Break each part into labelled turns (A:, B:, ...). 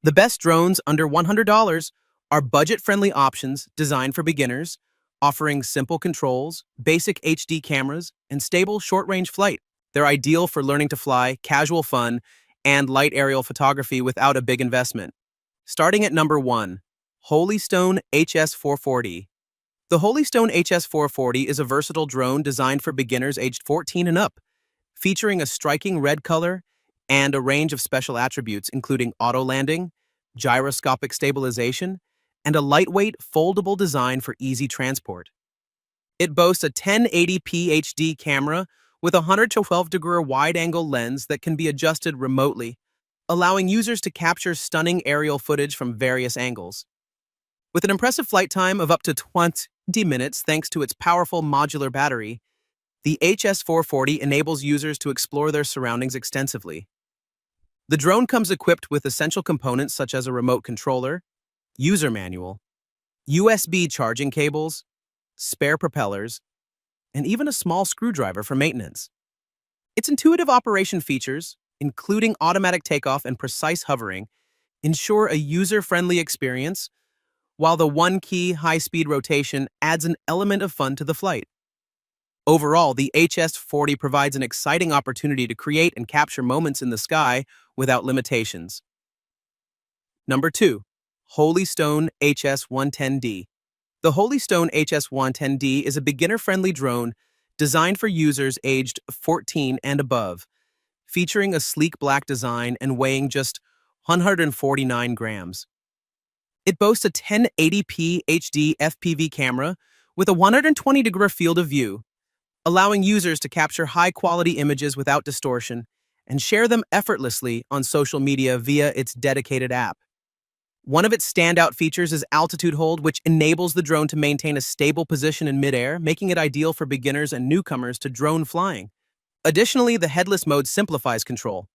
A: The best drones under $100 are budget-friendly options designed for beginners, offering simple controls, basic HD cameras, and stable short-range flight. They're ideal for learning to fly, casual fun, and light aerial photography without a big investment. Starting at number 1, Holystone HS440. The Holystone HS440 is a versatile drone designed for beginners aged 14 and up, featuring a striking red color and a range of special attributes including auto landing, gyroscopic stabilization, and a lightweight, foldable design for easy transport. It boasts a 1080p HD camera with a 112-degree wide-angle lens that can be adjusted remotely, allowing users to capture stunning aerial footage from various angles. With an impressive flight time of up to 20 minutes thanks to its powerful modular battery, the HS440 enables users to explore their surroundings extensively. The drone comes equipped with essential components such as a remote controller, user manual, USB charging cables, spare propellers, and even a small screwdriver for maintenance. Its intuitive operation features, including automatic takeoff and precise hovering, ensure a user-friendly experience, while the one-key high-speed rotation adds an element of fun to the flight. Overall, the HS40 provides an exciting opportunity to create and capture moments in the sky without limitations. Number 2. Holystone HS110D. The Holystone HS110D is a beginner-friendly drone designed for users aged 14 and above, featuring a sleek black design and weighing just 149 grams. It boasts a 1080p HD FPV camera with a 120-degree field of view, allowing users to capture high-quality images without distortion and share them effortlessly on social media via its dedicated app. One of its standout features is altitude hold, which enables the drone to maintain a stable position in midair, making it ideal for beginners and newcomers to drone flying. Additionally, the headless mode simplifies control,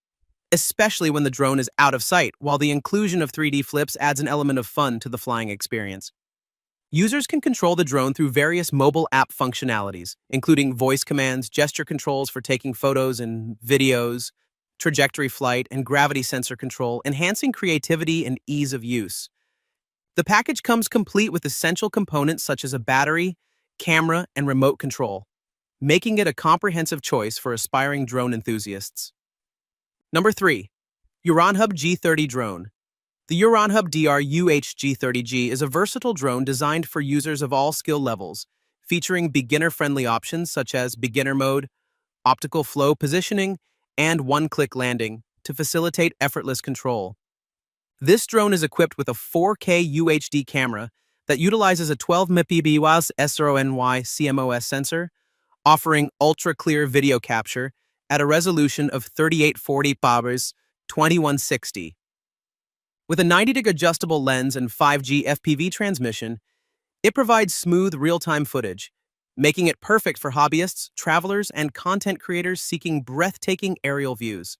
A: especially when the drone is out of sight, while the inclusion of 3D flips adds an element of fun to the flying experience. Users can control the drone through various mobile app functionalities, including voice commands, gesture controls for taking photos and videos, trajectory flight, and gravity sensor control, enhancing creativity and ease of use. The package comes complete with essential components such as a battery, camera, and remote control, making it a comprehensive choice for aspiring drone enthusiasts. Number 3. UranHub G30 Drone. The UranHub G30G is a versatile drone designed for users of all skill levels, featuring beginner-friendly options such as beginner mode, optical flow positioning, and one-click landing to facilitate effortless control. This drone is equipped with a 4K UHD camera that utilizes a 12-megapixel SRONY CMOS sensor, offering ultra-clear video capture at a resolution of 3840 x 2160. With a 90-degree adjustable lens and 5G FPV transmission, it provides smooth real-time footage, making it perfect for hobbyists, travelers, and content creators seeking breathtaking aerial views.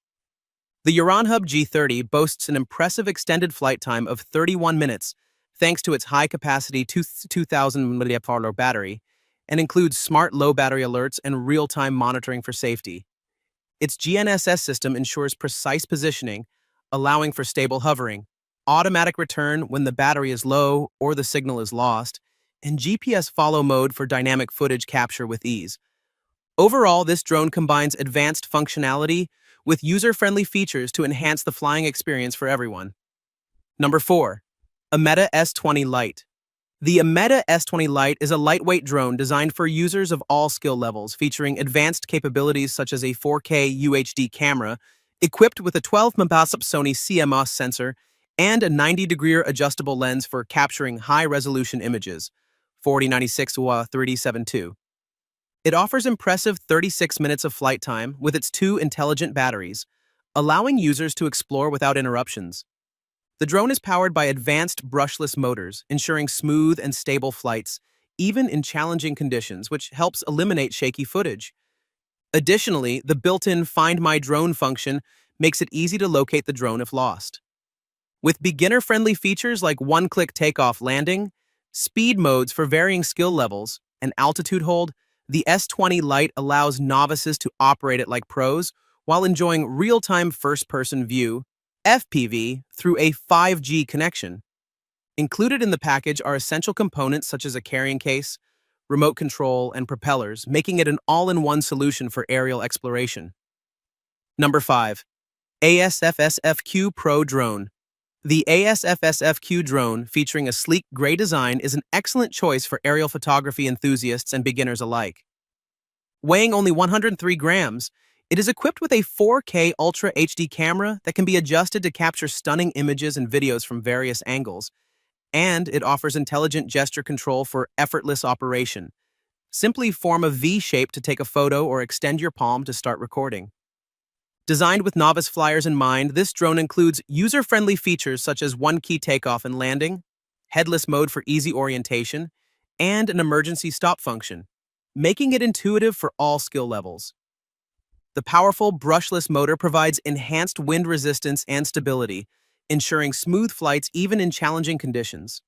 A: The UranHub G30 boasts an impressive extended flight time of 31 minutes thanks to its high-capacity 2000 mAh battery and includes smart low battery alerts and real-time monitoring for safety. Its GNSS system ensures precise positioning, allowing for stable hovering, automatic return when the battery is low or the signal is lost, and GPS follow mode for dynamic footage capture with ease. Overall, this drone combines advanced functionality with user-friendly features to enhance the flying experience for everyone. Number 4. Ameta S20 Lite. The Ameta S20 Lite is a lightweight drone designed for users of all skill levels, featuring advanced capabilities such as a 4K UHD camera, equipped with a 12-megapixel Sony CMOS sensor, and a 90-degree adjustable lens for capturing high-resolution images, 4096 to 3072. It offers impressive 36 minutes of flight time with its 2 intelligent batteries, allowing users to explore without interruptions. The drone is powered by advanced brushless motors, ensuring smooth and stable flights, even in challenging conditions, which helps eliminate shaky footage. Additionally, the built-in Find My Drone function makes it easy to locate the drone if lost. With beginner-friendly features like one-click takeoff landing, speed modes for varying skill levels, and altitude hold, the S20 Lite allows novices to operate it like pros while enjoying real-time first-person view FPV through a 5G connection. Included in the package are essential components such as a carrying case, remote control, and propellers, making it an all-in-one solution for aerial exploration. Number 5. ASFSFQ PRO Drone. The ASFSFQ drone, featuring a sleek gray design, is an excellent choice for aerial photography enthusiasts and beginners alike. Weighing only 103 grams, it is equipped with a 4K Ultra HD camera that can be adjusted to capture stunning images and videos from various angles, and it offers intelligent gesture control for effortless operation. Simply form a V shape to take a photo or extend your palm to start recording. Designed with novice flyers in mind, this drone includes user-friendly features such as one-key takeoff and landing, headless mode for easy orientation, and an emergency stop function, making it intuitive for all skill levels. The powerful brushless motor provides enhanced wind resistance and stability, ensuring smooth flights even in challenging conditions.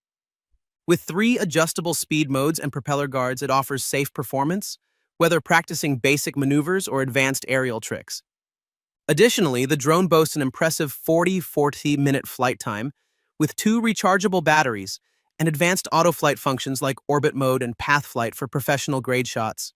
A: With 3 adjustable speed modes and propeller guards, it offers safe performance, whether practicing basic maneuvers or advanced aerial tricks. Additionally, the drone boasts an impressive 40-minute flight time with 2 rechargeable batteries and advanced autoflight functions like orbit mode and path flight for professional grade shots.